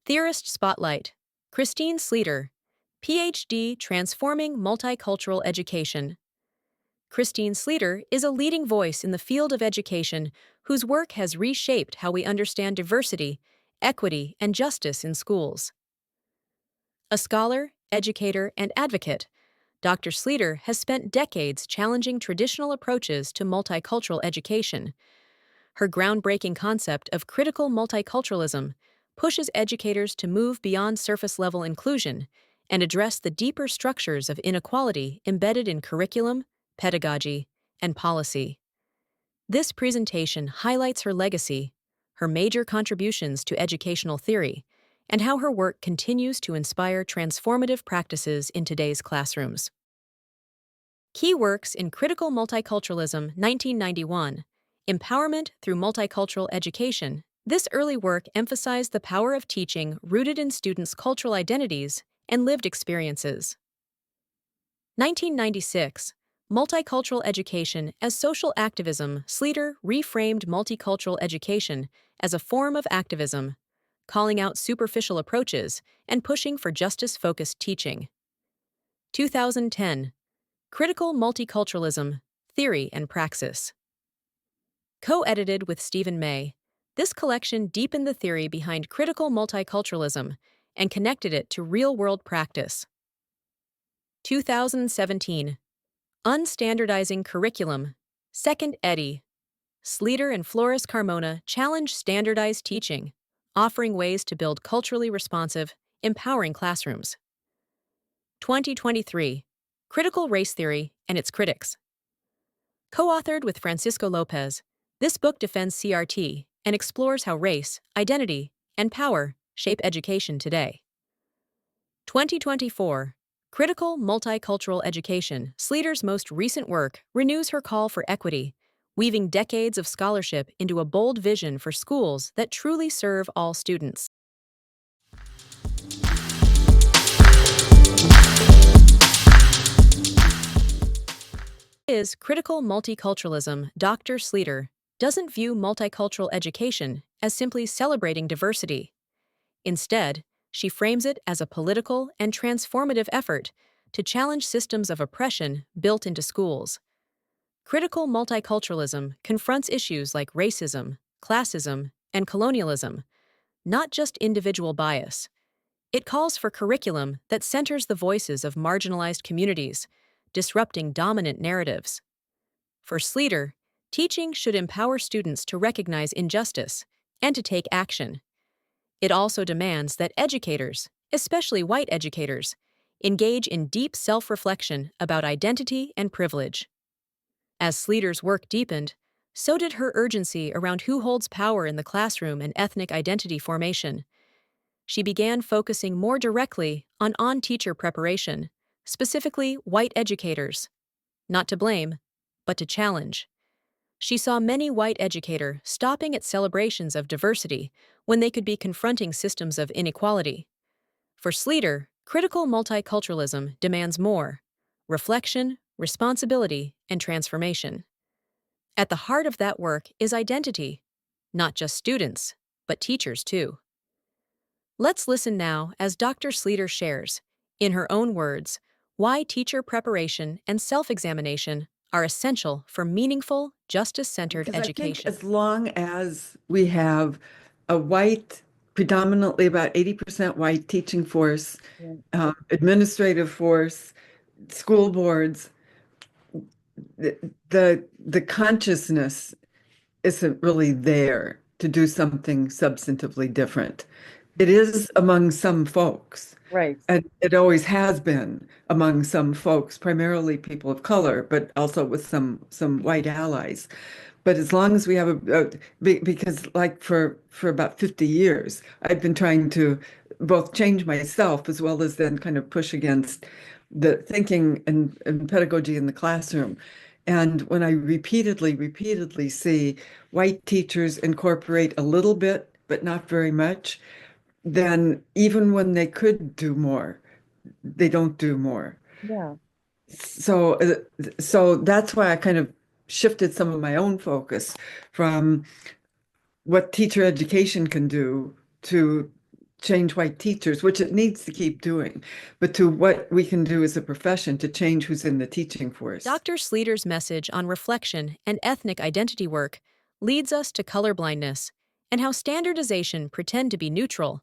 Theorist Spotlight. Christine Sleeter, PhD Transforming Multicultural Education. Christine Sleeter is a leading voice in the field of education whose work has reshaped how we understand diversity, equity, and justice in schools. A scholar, educator, and advocate, Dr. Sleeter has spent decades challenging traditional approaches to multicultural education. Her groundbreaking concept of critical multiculturalism pushes educators to move beyond surface-level inclusion and address the deeper structures of inequality embedded in curriculum, pedagogy, and policy. This presentation highlights her legacy, her major contributions to educational theory, and how her work continues to inspire transformative practices in today's classrooms. Key works in Critical Multiculturalism, 1991. Empowerment through Multicultural Education. This early work emphasized the power of teaching rooted in students' cultural identities and lived experiences. 1996. Multicultural Education as Social Activism. Sleeter reframed multicultural education as a form of activism, calling out superficial approaches and pushing for justice-focused teaching. 2010. Critical Multiculturalism, Theory and Praxis. Co-edited with Stephen May, this collection deepened the theory behind critical multiculturalism and connected it to real-world practice. 2017. Unstandardizing Curriculum, Second Eddy. Sleeter and Flores Carmona challenge standardized teaching, offering ways to build culturally responsive, empowering classrooms. 2023. Critical Race Theory and Its Critics. Co-authored with Francisco Lopez, this book defends CRT and explores how race, identity, and power shape education today. 2024. Critical Multicultural Education. Sleeter's most recent work renews her call for equity, weaving decades of scholarship into a bold vision for schools that truly serve all students. Is Critical Multiculturalism. Dr. Sleeter doesn't view multicultural education as simply celebrating diversity. Instead, she frames it as a political and transformative effort to challenge systems of oppression built into schools. Critical multiculturalism confronts issues like racism, classism, and colonialism, not just individual bias. It calls for curriculum that centers the voices of marginalized communities, disrupting dominant narratives. For Sleeter, teaching should empower students to recognize injustice and to take action. It also demands that educators, especially white educators, engage in deep self-reflection about identity and privilege. As Sleeter's work deepened, so did her urgency around who holds power in the classroom and ethnic identity formation. She began focusing more directly on teacher preparation, specifically white educators. Not to blame, but to challenge. She saw many white educators stopping at celebrations of diversity when they could be confronting systems of inequality. For Sleeter, critical multiculturalism demands more: reflection, responsibility, and transformation. At the heart of that work is identity, not just students, but teachers too. Let's listen now as Dr. Sleeter shares, in her own words, why teacher preparation and self-examination are essential for meaningful, justice-centered education. I think as long as we have a white, predominantly about 80% white teaching force, administrative force, school boards, the consciousness isn't really there to do something substantively different. It is among some folks. Right. And it always has been among some folks, primarily people of color, but also with some white allies. But as long as we have because like for about 50 years, I've been trying to both change myself as well as then kind of push against the thinking and pedagogy in the classroom. And when I repeatedly see white teachers incorporate a little bit, but not very much, then even when they could do more, they don't do more. Yeah. So that's why I kind of shifted some of my own focus from what teacher education can do to change white teachers, which it needs to keep doing, but to what we can do as a profession to change who's in the teaching force. Dr. Sleeter's message on reflection and ethnic identity work leads us to colorblindness and how standardization pretend to be neutral.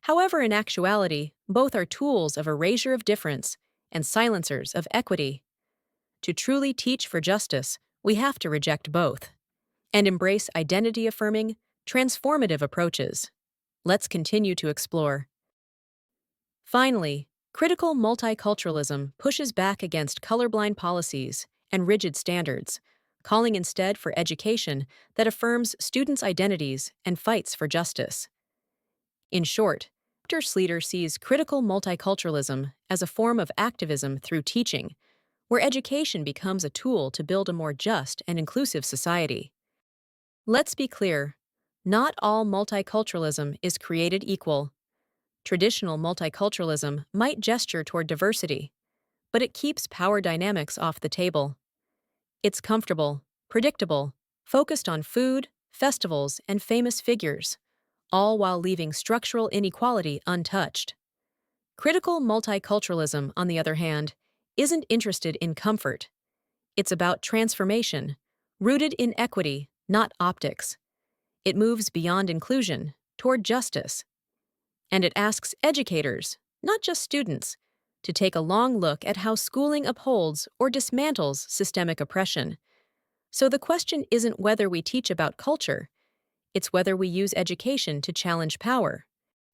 However, in actuality, both are tools of erasure of difference and silencers of equity. To truly teach for justice, we have to reject both and embrace identity-affirming, transformative approaches. Let's continue to explore. Finally, critical multiculturalism pushes back against colorblind policies and rigid standards, calling instead for education that affirms students' identities and fights for justice. In short, Dr. Sleeter sees critical multiculturalism as a form of activism through teaching, where education becomes a tool to build a more just and inclusive society. Let's be clear, not all multiculturalism is created equal. Traditional multiculturalism might gesture toward diversity, but it keeps power dynamics off the table. It's comfortable, predictable, focused on food, festivals, and famous figures, all while leaving structural inequality untouched. Critical multiculturalism, on the other hand, isn't interested in comfort. It's about transformation, rooted in equity, not optics. It moves beyond inclusion, toward justice. And it asks educators, not just students, to take a long look at how schooling upholds or dismantles systemic oppression. So the question isn't whether we teach about culture, it's whether we use education to challenge power.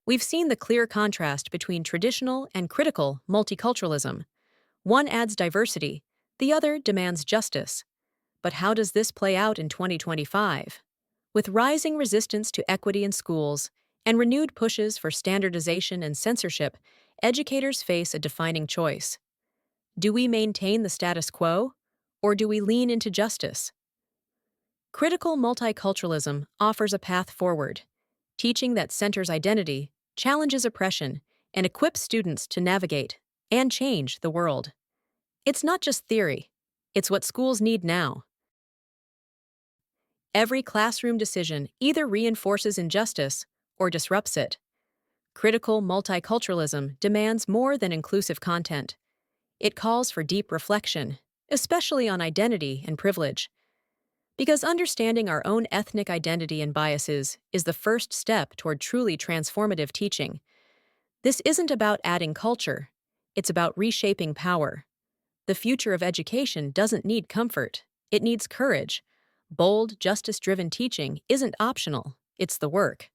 We've seen the clear contrast between traditional and critical multiculturalism. One adds diversity, the other demands justice. But how does this play out in 2025? With rising resistance to equity in schools and renewed pushes for standardization and censorship, educators face a defining choice. Do we maintain the status quo, or do we lean into justice? Critical multiculturalism offers a path forward, teaching that centers identity, challenges oppression, and equips students to navigate and change the world. It's not just theory, it's what schools need now. Every classroom decision either reinforces injustice or disrupts it. Critical multiculturalism demands more than inclusive content. It calls for deep reflection, especially on identity and privilege. Because understanding our own ethnic identity and biases is the first step toward truly transformative teaching. This isn't about adding culture, it's about reshaping power. The future of education doesn't need comfort, it needs courage. Bold, justice-driven teaching isn't optional, it's the work.